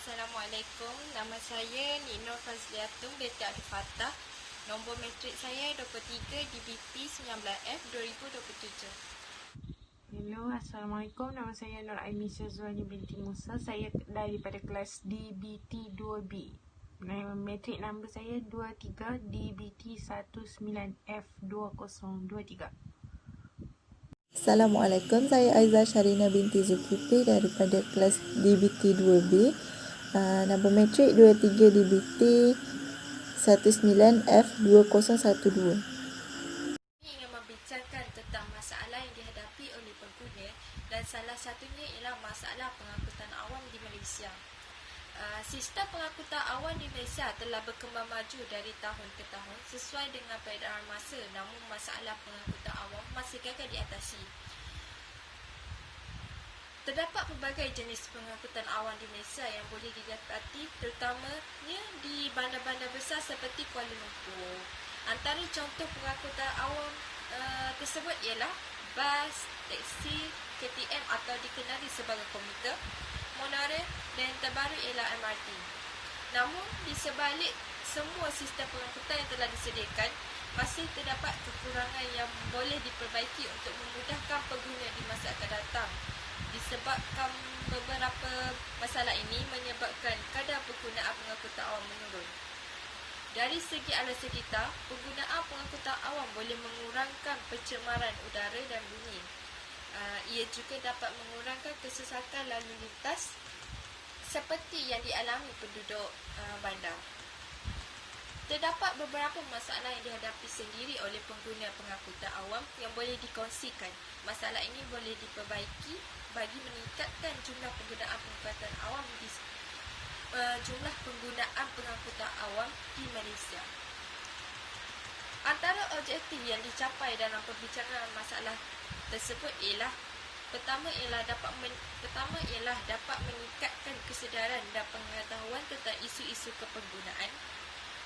Assalamualaikum, nama saya Nino Fazliatum binti Abdul Fattah. Nombor matrik saya 23 DBT 19F 2027. Hello, Assalamualaikum. Nama saya Nur Aimi Syazwani binti Musa. Saya daripada kelas DBT 2B. Matrik nombor saya 23 DBT 19F 2023. Assalamualaikum, saya Aiza Sharina binti Zulkifli daripada kelas DBT 2B. Nombor matrik 23 DBT 19F 2012. Ini ingin membicarakan tentang masalah yang dihadapi oleh pengguna dan salah satunya ialah masalah pengangkutan awam di Malaysia. Sistem pengangkutan awam di Malaysia telah berkembang maju dari tahun ke tahun sesuai dengan peredaran masa, namun masalah pengangkutan awam masih gagal diatasi. Terdapat pelbagai jenis pengangkutan awam di Malaysia yang boleh didapati terutamanya di bandar-bandar besar seperti Kuala Lumpur. Antara contoh pengangkutan awam tersebut ialah bas, teksi, KTM atau dikenali sebagai komuter, monorail dan yang terbaru ialah MRT. Namun, di sebalik semua sistem pengangkutan yang telah disediakan, masih terdapat kekurangan yang boleh diperbaiki untuk memudahkan pengguna di masa akan datang. Disebabkan beberapa masalah ini menyebabkan kadar penggunaan pengangkutan awam menurun. Dari segi alas sekitar, penggunaan pengangkutan awam boleh mengurangkan pencemaran udara dan bunyi. Ia juga dapat mengurangkan kesesakan lalu lintas seperti yang dialami penduduk bandar. Terdapat beberapa masalah yang dihadapi sendiri oleh pengguna pengangkutan awam yang boleh dikongsikan. Masalah ini boleh diperbaiki bagi meningkatkan jumlah penggunaan pengangkutan awam di Malaysia. Antara objektif yang dicapai dalam pembicaraan masalah tersebut ialah pertama ialah dapat meningkatkan kesedaran dan pengetahuan tentang isu-isu kepenggunaan.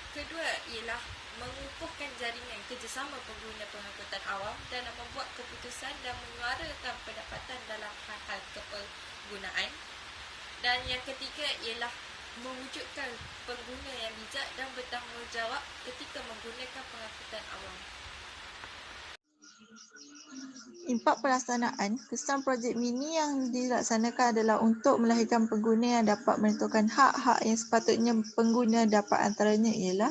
Kedua ialah mengukuhkan jaringan kerjasama pengguna pengangkutan awam dalam membuat keputusan dan menyuarakan pendapatan dalam hal-hal kepenggunaan. Dan yang ketiga ialah mewujudkan pengguna yang bijak dan bertanggungjawab ketika menggunakan pengangkutan awam. Impak pelaksanaan, kesan projek mini yang dilaksanakan adalah untuk melahirkan pengguna yang dapat menentukan hak-hak yang sepatutnya pengguna dapat, antaranya ialah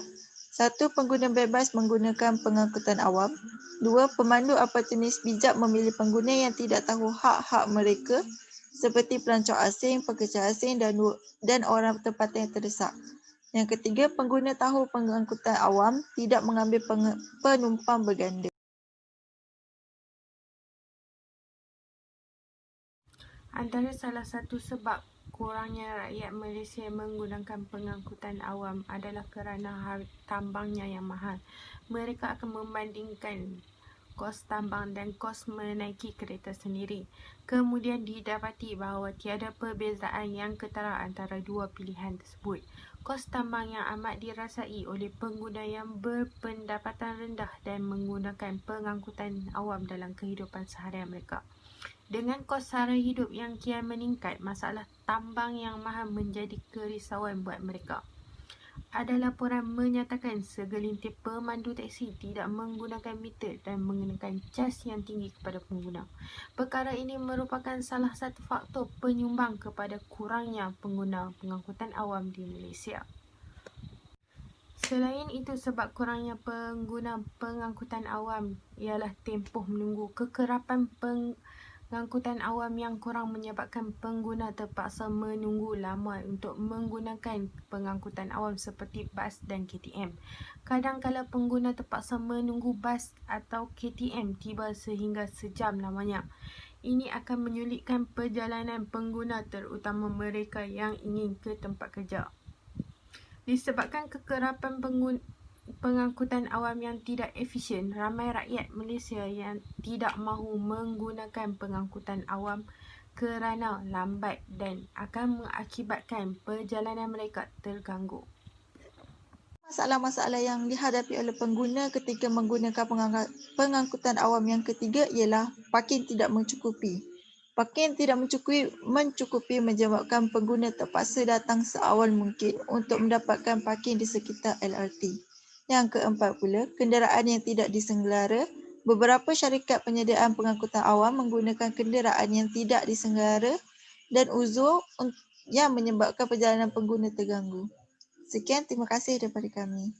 1. Pengguna bebas menggunakan pengangkutan awam. 2. Pemandu oportunis bijak memilih pengguna yang tidak tahu hak-hak mereka seperti pelancong asing, pekerja asing dan orang tempatan yang terdesak. Yang ketiga, pengguna tahu pengangkutan awam tidak mengambil penumpang berganda. Antara salah satu sebab kurangnya rakyat Malaysia menggunakan pengangkutan awam adalah kerana tambangnya yang mahal. Mereka akan membandingkan kos tambang dan kos menaiki kereta sendiri. Kemudian didapati bahawa tiada perbezaan yang ketara antara dua pilihan tersebut. Kos tambang yang amat dirasai oleh pengguna yang berpendapatan rendah dan menggunakan pengangkutan awam dalam kehidupan seharian mereka. Dengan kos sara hidup yang kian meningkat, masalah tambang yang mahal menjadi kerisauan buat mereka. Ada laporan menyatakan segelintir pemandu teksi tidak menggunakan meter dan mengenakan cas yang tinggi kepada pengguna. Perkara ini merupakan salah satu faktor penyumbang kepada kurangnya pengguna pengangkutan awam di Malaysia. Selain itu, sebab kurangnya pengguna pengangkutan awam ialah tempoh menunggu. Kekerapan pengangkutan awam yang kurang menyebabkan pengguna terpaksa menunggu lama untuk menggunakan pengangkutan awam seperti bas dan KTM. Kadang-kala pengguna terpaksa menunggu bas atau KTM tiba sehingga sejam lamanya. Ini akan menyulitkan perjalanan pengguna, terutama mereka yang ingin ke tempat kerja. Disebabkan kekerapan pengangkutan awam yang tidak efisien, ramai rakyat Malaysia yang tidak mahu menggunakan pengangkutan awam kerana lambat dan akan mengakibatkan perjalanan mereka terganggu. Masalah-masalah yang dihadapi oleh pengguna ketika menggunakan pengangkutan awam yang ketiga ialah parking tidak mencukupi. Parking yang tidak mencukupi menyebabkan pengguna terpaksa datang seawal mungkin untuk mendapatkan parking di sekitar LRT. Yang keempat pula, kenderaan yang tidak disenggara. Beberapa syarikat penyediaan pengangkutan awam menggunakan kenderaan yang tidak disenggara dan uzur yang menyebabkan perjalanan pengguna terganggu. Sekian, terima kasih daripada kami.